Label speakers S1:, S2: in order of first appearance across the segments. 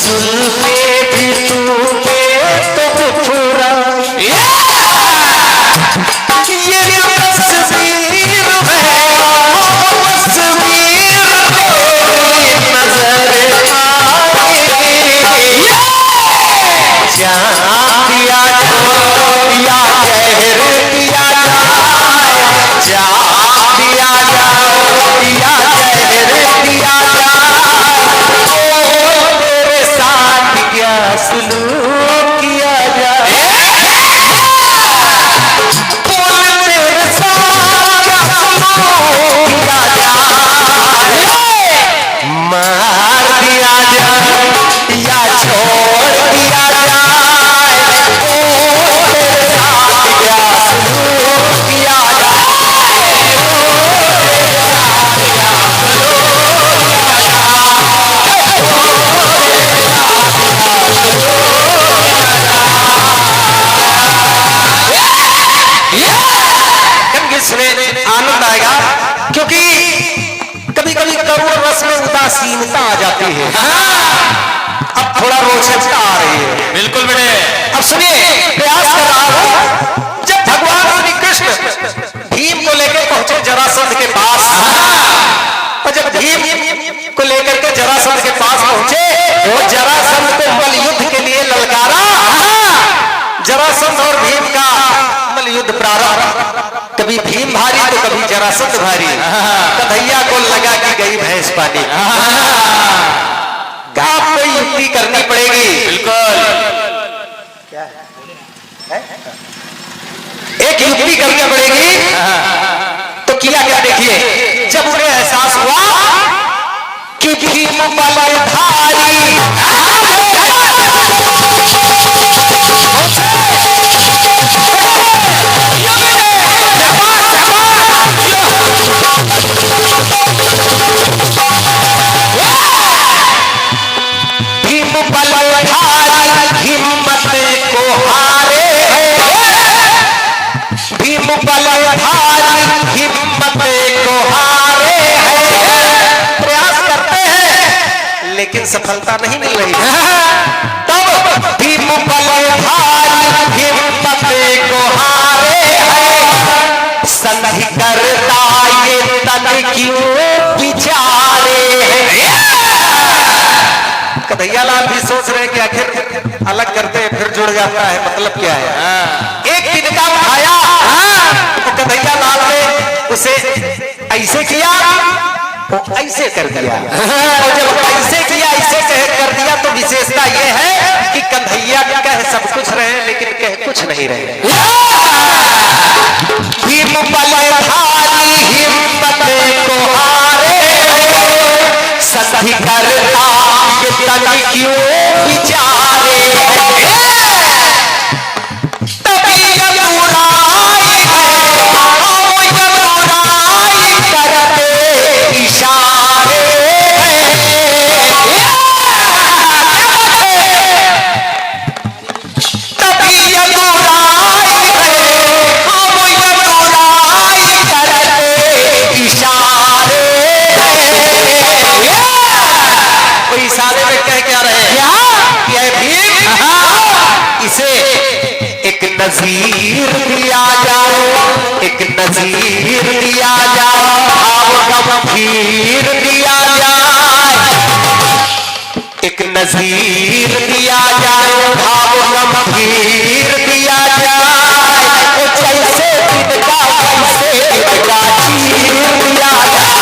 S1: जुल्फे भी तूने तो बिखरा, ये तस्वीर है, तस्वीर तेरी नजर आए, जहाँ दिया या कहर दिया जाए, जहाँ दिया या कहर दिया जाए, मेरे साथ क्या सलूक किया जाए, मेरे साथ क्या सलूक किया जाए, मार दिया जाए या छोड़ दिया जाए, मेरे साथ क्या सलूक किया जाए, आनंद आएगा, क्योंकि कभी कभी करुण रस में उदासीनता आ जाती है। अब थोड़ा रोचकता आ रही है।
S2: बिल्कुल बेटे।
S1: अब सुनिए, प्रयास कर रहा हूं। जब भगवान श्री कृष्ण भीम को लेकर पहुंचे जरासंध के पास, और जब भीम को लेकर के जरासंध के पास पहुंचे तो जरासंध को मल युद्ध के लिए ललकारा। जरासंध और भीम का मल युद्ध प्रारंभ, कभी भीम भारी तो कभी जरासंध भारी, कन्हैया को लगा कि गई भैंस पानी। गांव को युक्ति करनी पड़ेगी।
S2: बिल्कुल।
S1: क्या है? एक युक्ति करनी पड़ेगी। तो किया क्या देखिए, जब उन्हें एहसास हुआ कि भीम बलधारी हिम्मत को हारे, भीम बलधारी हिम्मत को हारे हैं, प्रयास करते हैं लेकिन सफलता नहीं मिल रही है। तब भीम बलधारी हिम्मत को हारे हैं, संधि करता ये तन क्यों बिचारे हैं। कन्हैया लाल भी सोच रहे हैं कि आखिर अलग करते हैं फिर जुड़ जाता है, मतलब क्या है। एक दिन का उठाया तो कन्हैया लाल ने उसे ऐसे किया तो ऐसे कर दिया, और जब ऐसे किया ऐसे कर दिया तो विशेषता यह है कि कन्हैया कह सब कुछ रहे लेकिन कह कुछ नहीं रहे। भीम बलधारी हिम्मत को हारे, संधि करता तन क्यों बिचारे, तभी यमुनाई करते इशारे, तभी यमुनाई करते इशारे। इशारे में कह क्या रहे क्या भीम, इसे एक नजीर दिया जाए, एक नजीर दिया जाए, गंभीर दिया जाए, एक नजीर दिया जाए, भाव गंभीर दिया जाए, जैसे इनका वैसे इनका चीर दिया जाए,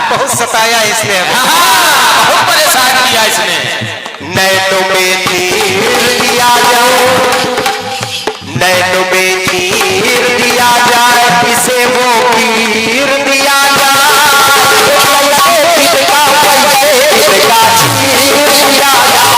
S1: बहुत सताया इसने, बहुत परेशान किया इसने। नैनों में तीर दिया जाओ, नैनों में तीर दिया जाए, इसे वो तीर दिया जाए, इनका वैसे इनका चीर दिया जाए,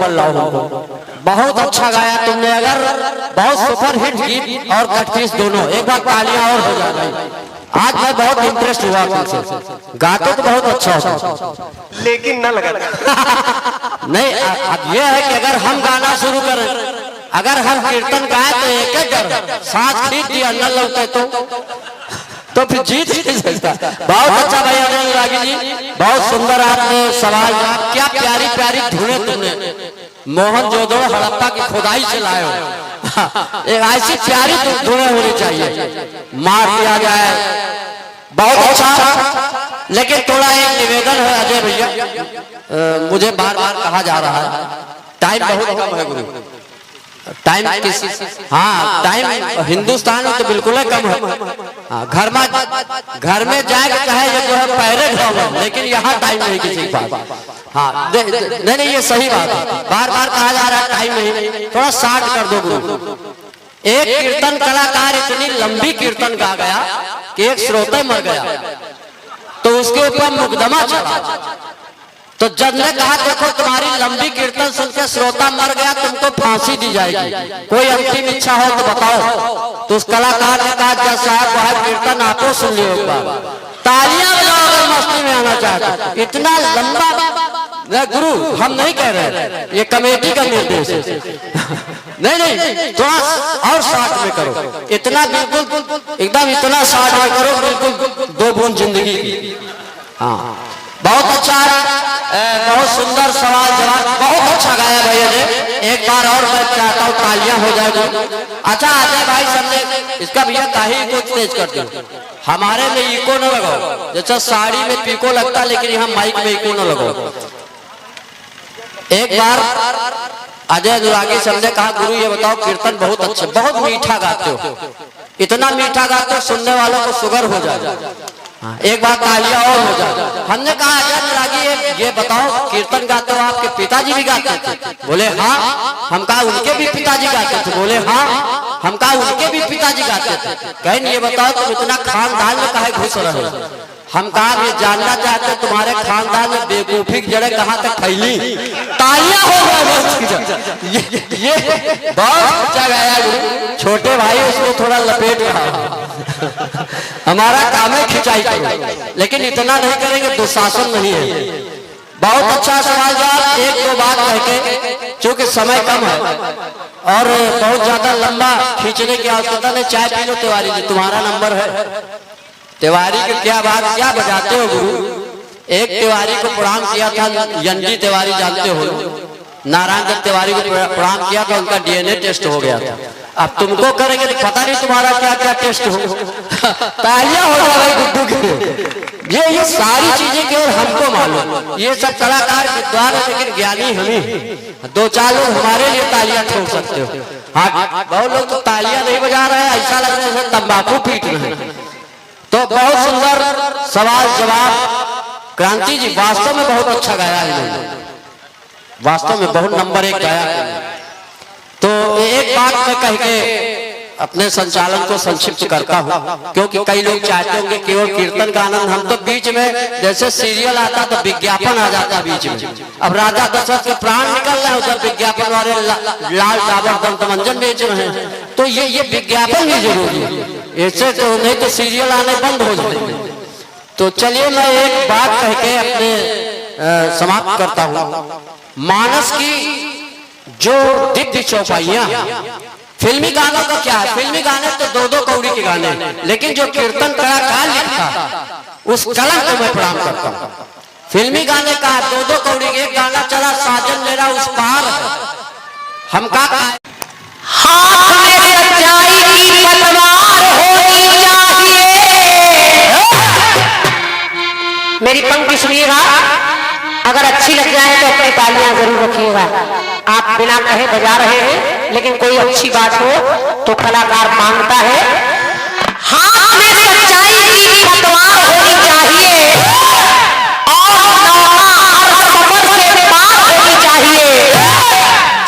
S2: नंबर लाओ हमको। बहुत अच्छा गाया तुमने, अगर बहुत सुपर हिट गीत और कटपीस दोनों, एक बार तालियां और हो जाए। आज मैं बहुत इंटरेस्ट हुआ तुमसे, गाते तो बहुत अच्छा होता
S1: लेकिन न लगा
S2: नहीं। अब ये है कि अगर हम गाना शुरू करें, अगर हम कीर्तन गाए तो एक एक डर सांस खींच दिया न लगते तो फिर जीत नहीं सकता। बहुत अच्छा भाई अनुरागी जी, बहुत सुंदर आपने सवाल, क्या प्यारी प्यारी धुनें तुमने मोहनजोदड़ो हड़प्पा की खुदाई से लाए हो। एक ऐसी प्यारी धुनें होनी चाहिए, मार दिया जाए। बहुत अच्छा, लेकिन थोड़ा एक निवेदन है अजय भैया, मुझे बार बार कहा जा रहा है टाइम बहुत कम है गुरु, टाइम किसी, हाँ टाइम हिंदुस्तान में तो बिल्कुल कम है। हाँ, घर में जाएगा चाहे जो है पहले घर, लेकिन यहाँ टाइम नहीं किसी के पास। हाँ नहीं ये सही बात है, बार बार कहा जा रहा है टाइम नहीं, थोड़ा शार्ट कर दो गुरु। एक कीर्तन कलाकार इतनी लंबी कीर्तन गा गया कि एक श्रोता मर गया, तो उसके ऊपर मुकदमा चला। तो जज ने कहा देखो तुम्हारी लंबी कीर्तन सुन के श्रोता मर गया, तुमको फांसी दी जाएगी, कोई अंतिम इच्छा हो तो बताओ। तो उस कलाकार ने कहा जज साहब वह कीर्तन आपको सुन लिया होगा, तालियां बजाओ अगर मस्ती में आना चाहते। इतना लंबा गुरु हम नहीं कह रहे, ये कमेटी का निर्देश है। नहीं थोड़ा और शार्ट में करो, इतना बिल्कुल एकदम इतना शार्ट में करो, बिल्कुल 2 बूंद जिंदगी की। हाँ बहुत अच्छा, बहुत सुंदर सवाल जवाब, बहुत अच्छा गाया भैया ने। एक बार और मैं चाहता हूँ तालियां हो जाएगी। अच्छा अजय भाई सबने इसका भैया ताही को तेज कर दो, हमारे में इको न लगाओ, जैसा साड़ी में पीको लगता है लेकिन यहाँ माइक में इको न लगाओ। एक बार अजय अनुरागी सबने कहा गुरु ये बताओ कीर्तन बहुत अच्छे, बहुत मीठा गाते हो, इतना मीठा गाते हो सुनने वालों को शुगर हो जाए। एक बार तालियां और हो जाए। हमने कहा अजय अनुरागी ये बताओ कीर्तन गाते हो आपके पिताजी भी गाते थे? बोले हाँ। हम कहा उनके भी पिताजी गाते थे? बोले हाँ। हम कहा उनके भी पिताजी गाते थे? कहीं ये बताओ तुम इतना खानदान में काहे घुस रहे हो? हम कहा ये जानना चाहते तुम्हारे खानदान में बेवकूफी की जड़ें कहाँ तक फैली। तालियां हो गई। ये बहुत अच्छा गाया गुरु, छोटे भाई उसको थोड़ा लपेट रहा। हमारा काम है खिंचाई करो, लेकिन इतना नहीं करेंगे, दुशासन नहीं है। बहुत अच्छा सवाल जवाब, 1-2 बात कह के, चूंकि समय कम है और बहुत ज्यादा लंबा खींचने की आवश्यकता नहीं। चाय पी लो तिवारी जी, तुम्हारा नंबर है। तिवारी की क्या बात, क्या बजाते हो गुरु। एक तिवारी को प्रणाम किया था, यंजी तिवारी जानते हो, नारायण दत्त तिवारी को प्रणाम किया था, उनका डीएनए टेस्ट हो गया था। अब तुमको करेंगे तो पता नहीं तुम्हारा क्या क्या टेस्ट हो। तालियां हो जाए गुड्डू के। ये सारी चीजें केवल हमको मालूम, ये सब कलाकार विद्वान है लेकिन ज्ञानी हमें। 2-4 लोग हमारे लिए तालियां ठोक सकते हो। हाँ बहुत लोग तो तालियां नहीं बजा रहे हैं, ऐसा लग रहा है जैसे तंबाकू पीट रहे हैं। तो बहुत सुंदर सवाल जवाब क्रांति जी, वास्तव में बहुत अच्छा गाया है, वास्तव में बहुत नंबर 1 गाया। तो एक बात मैं कह के अपने संचालन को संक्षिप्त करता हूँ, क्योंकि कई लोग चाहते होंगे केवल कीर्तन का आनंद। हम तो बीच में जैसे सीरियल आता तो विज्ञापन आ जाता बीच में। अब राजा दशरथ के प्राण निकल रहे हैं, उधर विज्ञापन वाले लाल डाबर दंतमंजन बेच रहे हैं, तो ये विज्ञापन भी जरूरी है, ऐसे तो नहीं तो सीरियल आने बंद हो जाएंगे। तो चलिए मैं एक बात कह के अपने समाप्त करता हूँ। मानस की जो दिव्य चौपाइयां, फिल्मी गानों का क्या है, फिल्मी गाने तो 2-2 कौड़ी के गाने, लेकिन जो कीर्तन कलाकार लिखा उस कलम को मैं प्रणाम करता हूँ। फिल्मी गाने का 2-2 कौड़ी के, एक गाना चला साजन मेरा उस पार, हम का हाथ में सच्चाई की तलवार होनी चाहिए।
S3: मेरी पंक्ति सुनिएगा, अगर अच्छी लग जाए तो अपनी तालियां जरूर रखिएगा। आप बिना कहे बजा रहे हैं, लेकिन कोई अच्छी बात हो तो कलाकार मांगता है। हाथ में सच्चाई की तलवार होनी चाहिए और नौका हर सफर से पार होनी चाहिए।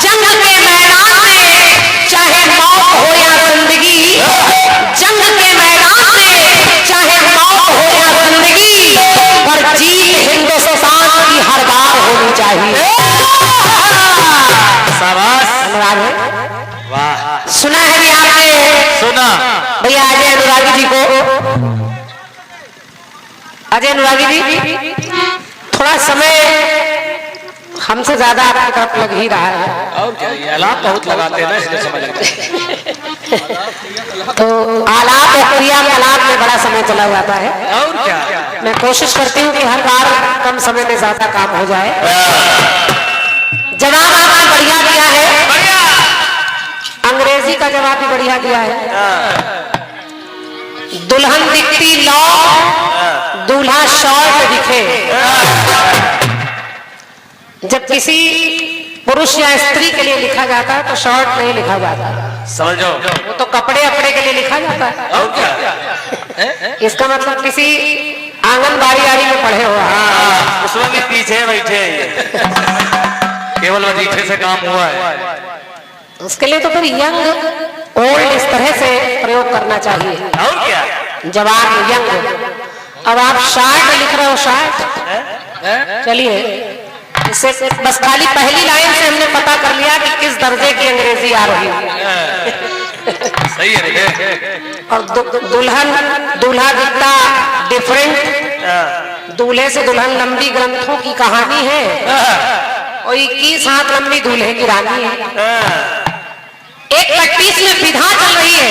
S3: जंग के मैदान में चाहे मौत हो या जिंदगी, जंग के मैदान में चाहे मौत हो या जिंदगी, पर जीत हिंदुस्तान की हर बार होनी चाहिए। महाराज है।
S1: वाह,
S3: सुना है भी आपने
S1: सुना
S3: भैया अजय अनुरागी जी को। अजय अनुरागी जी थोड़ा समय हमसे ज्यादा आपकी तरफ लग ही रहा है,
S1: और क्या, ये आलाप बहुत लगाते हैं ना, इसलिए समय लगता है।
S3: तो आलाप और क्रियाकलाप में बड़ा समय चला जाता है।
S1: और क्या,
S3: मैं कोशिश करती हूँ कि हर बार कम समय में ज्यादा काम हो जाए। जवाब आपने बढ़िया दिया है, अंग्रेजी का जवाब भी बढ़िया दिया है। दुल्हन दिखती लॉन्ग, दूल्हा शॉर्ट दिखे। जब किसी पुरुष या स्त्री के लिए लिखा जाता है तो शॉर्ट नहीं लिखा जाता,
S1: समझो,
S3: वो तो कपड़े अपड़े के लिए लिखा जाता है।
S1: और क्या,
S3: इसका मतलब किसी आंगनबाड़ी आड़ी में पढ़े हो।
S1: उसमें भी पीछे बैठे हैं ये। केवल वजीफे से काम हुआ है।
S3: उसके लिए तो फिर यंग ओल्ड इस तरह से प्रयोग करना चाहिए।
S1: और क्या,
S3: जवान यंग। अब आप शार्ट लिख रहे हो, शार्ट, चलिए इससे बस खाली पहली लाइन से हमने पता कर लिया कि किस दर्जे की अंग्रेजी आ रही है।
S1: सही है।
S3: और दुल्हन दूल्हा दिखता डिफरेंट, दूल्हे से दुल्हन लंबी ग्रंथों की कहानी है, और 21 हाथ लंबी दूल्हे की रानी है। एक पट्टी में विधा चल रही है,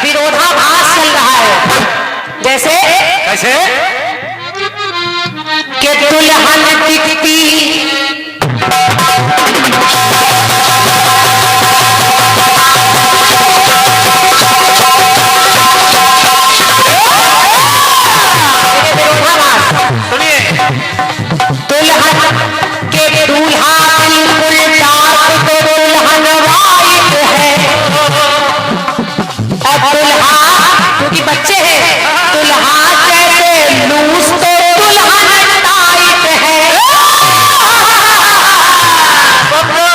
S3: विरोधाभास चल रहा है। जैसे
S1: कैसे,
S3: कि दुल्हन दिखती
S1: सुनिए,
S3: दुल्हन के दूल्हा बिल्कुल डार्क तो दुल्हन वाइट है, और दुल्हा क्योंकि बच्चे हैं, दुल्हा जैसे लूज तो दुल्हन टाइट है।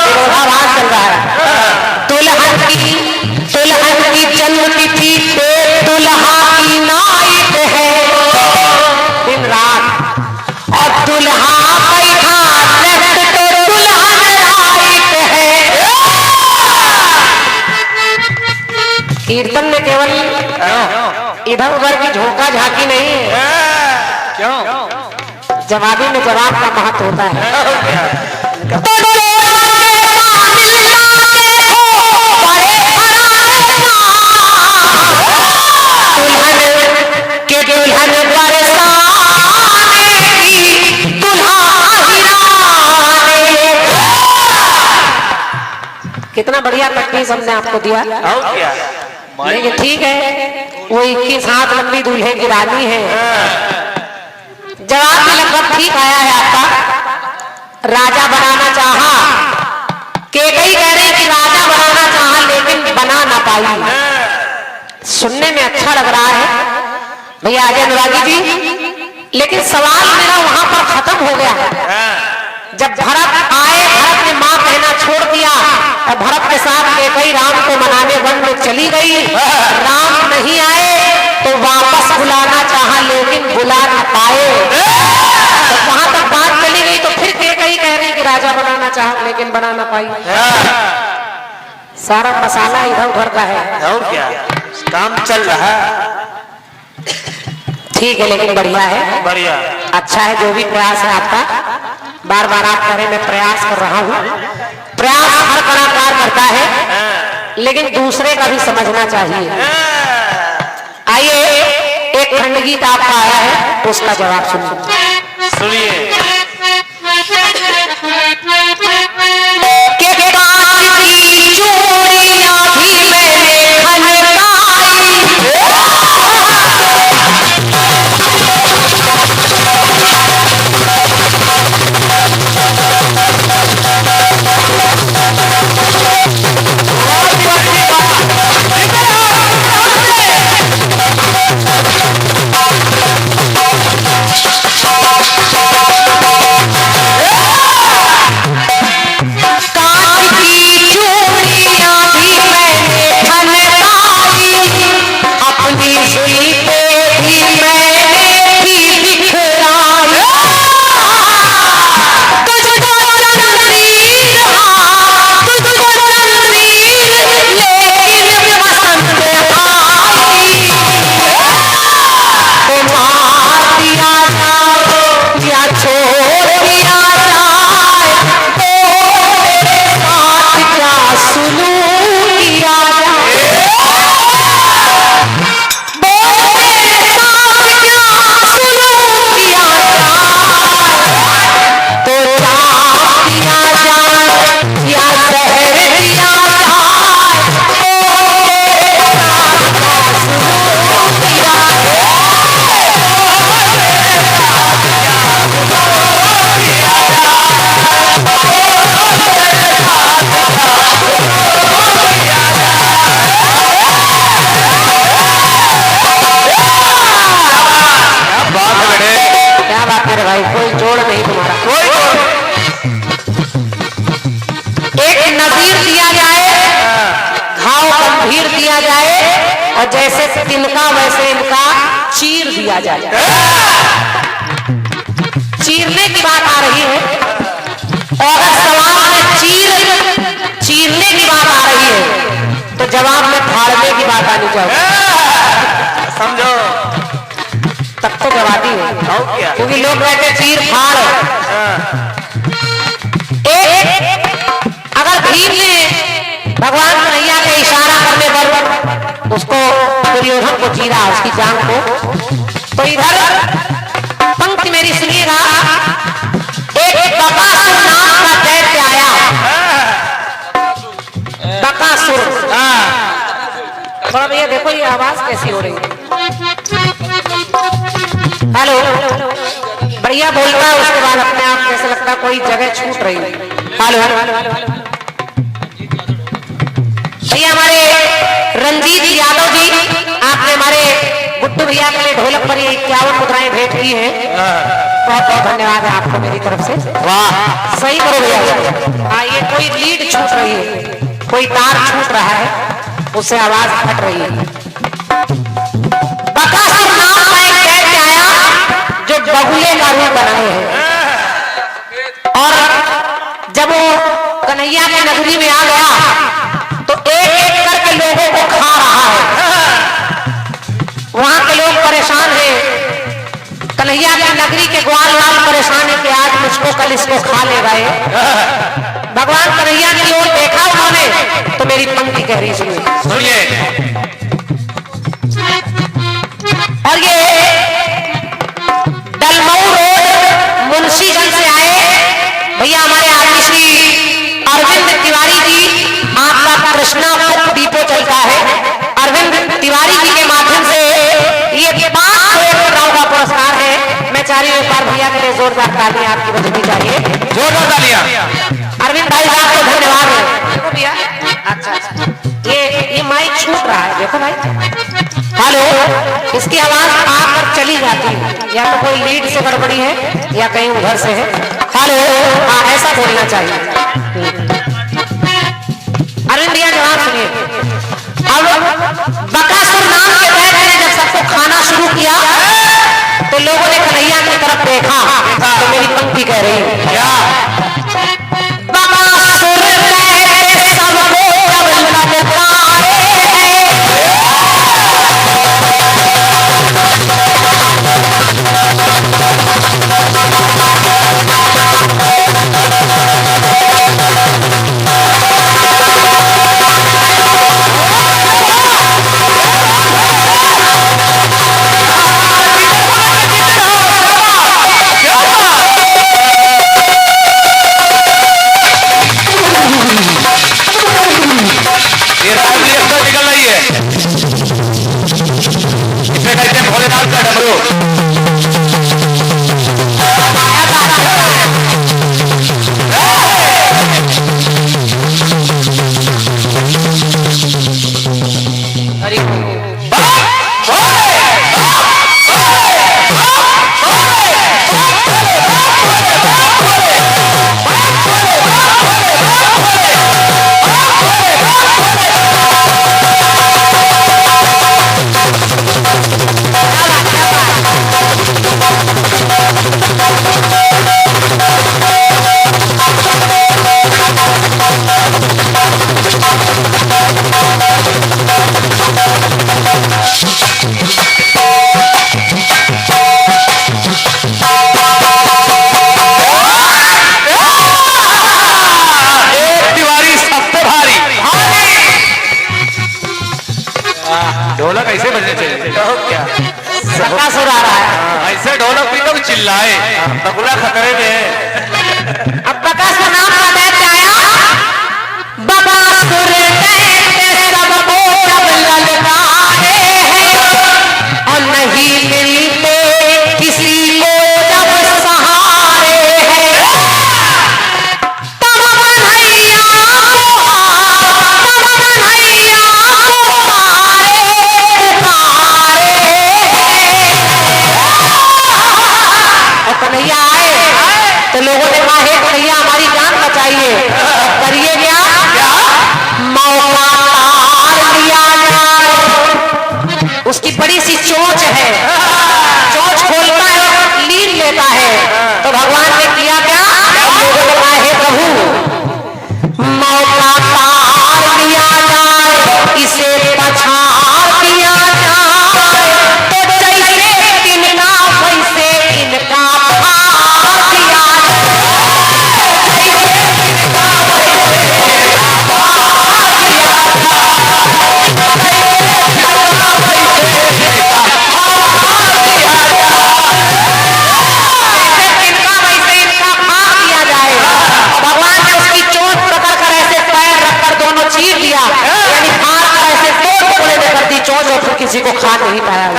S3: विरोधाभास चल रहा है। दुल्हन की जन्म तिथि पे दुल्हा की नाइट है, दिन रात, और दुल्हा बैठा लेफ्ट तो दुल्हन राइट है। कीर्तन में केवल इधर उधर की झोंका झांकी नहीं है,
S1: क्यों,
S3: जवाबी में जवाब का महत्व होता है। दुल्हन के दुल्हन कितना बढ़िया प्रैक्टिस हमने आपको दिया।
S1: और क्या,
S3: लेकिन ठीक है, वो 21 हाथ लंबी दूल्हे की रानी है। जवाब भी लगभग ठीक आया है आपका। राजा बनाना चाहा, केकई कह रही कि राजा बनाना चाहा लेकिन बना ना पाई। सुनने में अच्छा लग रहा है भैया अजय अनुरागी जी, लेकिन सवाल मेरा वहां पर खत्म हो गया। जब भरत आए, भरत ने मां कहना छोड़ दिया, और भरत के साथ केकई राम को मनाने वन में चली गई। राम नहीं आए तो वापस बुलाना चाहा लेकिन बुला न पाए। तो वहां तक बात चली गई, तो फिर केकई कह रही कि राजा बनाना चाहा लेकिन बना ना पाई। सारा मसाला इधर उधर का है।
S1: और क्या, काम चल रहा है।
S3: ठीक है, लेकिन बढ़िया है,
S1: बढ़िया,
S3: अच्छा है जो भी प्रयास है आपका। बार बार आप कह रहे, मैं प्रयास कर रहा हूँ। प्रयास हर कलाकार करता है, लेकिन दूसरे का भी समझना चाहिए। आइए, एक खंड गीत आपका आया है, तो उसका जवाब सुनिए।
S1: सुनिए,
S3: के कांच की चूड़ियां भी मैंने खनकाई, नजीर दिया जाए, घाव गंभीर दिया जाए, और जैसे तिनका वैसे इनका चीर दिया जाए। चीरने की बात आ रही है, और अगर सवाल में चीरने की बात आ रही है तो जवाब में फाड़ने की बात आनी चाहिए।
S1: समझो
S3: तब तो जवाबी है,
S1: क्या?
S3: क्योंकि लोग कहते चीर फाड़। अगर भीम ने भगवान कन्हैया के इशारा करने पर उसको दुर्योधन को चीरा, उसकी जान को, तो इधर पंक्ति मेरी सुनिएगा। एक बकासुर नाम का दैत्य आया, बकासुर। थोड़ा भैया देखो ये आवाज कैसी हो रही है। हेलो, बढ़िया बोल रहा है, उसके बाद अपने आप कैसे लगता है कोई जगह छूट रही है। हेलो भैया, हमारे रंजीत यादव जी, आपने हमारे गुड्डू भैया के लिए ढोलक पर 51 मुद्राएं भेंट की है। बहुत बहुत धन्यवाद है आपको मेरी तरफ से। वाह, सही करो भैया। हाँ, ये कोई लीड छूट रही है, कोई तार छूट रहा है, उससे आवाज फट रही है। बकासुर नाम का एक दैत्य आया जो बगुले का रूप बनाए हैं, और जब वो कन्हैया की नगरी में आ गया तो एक एक करके लोगों को खा रहा है। वहां के लोग परेशान हैं, कन्हैया की नगरी के ग्वाल वाल परेशान है कि आज मुझको कल इसको खा लेगा ये। भगवान कन्हैया की ओर देखा उन्होंने तो मेरी पंक्ति कह रही सुनिए। और ये डलमऊ रोड मुंशीगंज से आए भैया हमारे आदमी श्री अरविंद तिवारी जी, आपका कृष्णा डिपो चलता है, अरविंद तिवारी जी के माध्यम से ये 5 करोड़ का पुरस्कार है। मैं चाह रही हूँ एक बार भैया के लिए जोरदार तालियां आपकी बजनी चाहिए, जोरदार तालियां। अरविंद भाई साहब को धन्यवाद है। देखो भैया, अच्छा ये माइक छूट रहा है, देखो भाई। हेलो, इसकी आवाज आकर चली जाती है, या तो कोई लीड से गड़बड़ी है या कहीं उधर से है। हेलो, हाँ ऐसा बोलना चाहिए। अरविंद भैया जवाब सुनिए। अब बकासुर नाम के दैत्य ने जब सबको खाना शुरू किया तो लोगों ने कन्हैया की तरफ देखा तो मेरी पंक्ति कह रही है, बकासुर दैत्य सबको जब ललकारे
S1: ढोलक ऐसे बजने चाहिए। तो क्या
S3: बकासुर आ रहा है,
S1: ऐसे ढोलक भी तो चिल्लाए, बगुला खतरे में है।
S3: अब बकासुर नाम का दैत्य आया, बकासुर दैत्य सबको जब ललकारे हैं और नहीं मिलते किसी को जब सहारे हैं, तब कन्हैया कन्हैया आए तो लोगों ने कहा हे कन्हैया हमारी जान बचाइए, करिए क्या बड़ी सी चोंच है, चोंच खोलता है और लीन लेता है। तो भगवान ने किया क्या? लोगों को कहा, हे प्रभु मौका तार दिया जाए, इसे पछाड़ दिया जाए, तो जैसे तिनका वैसे इनका फाड़ दिया जाए। भगवान ने उसकी चोट पकड़ कर ऐसे पैर रखकर दोनों चीर दिया, यानी फाड़ कर ऐसे दो टुकड़े में कर दी चोट, और फिर किसी को खा नहीं पाया।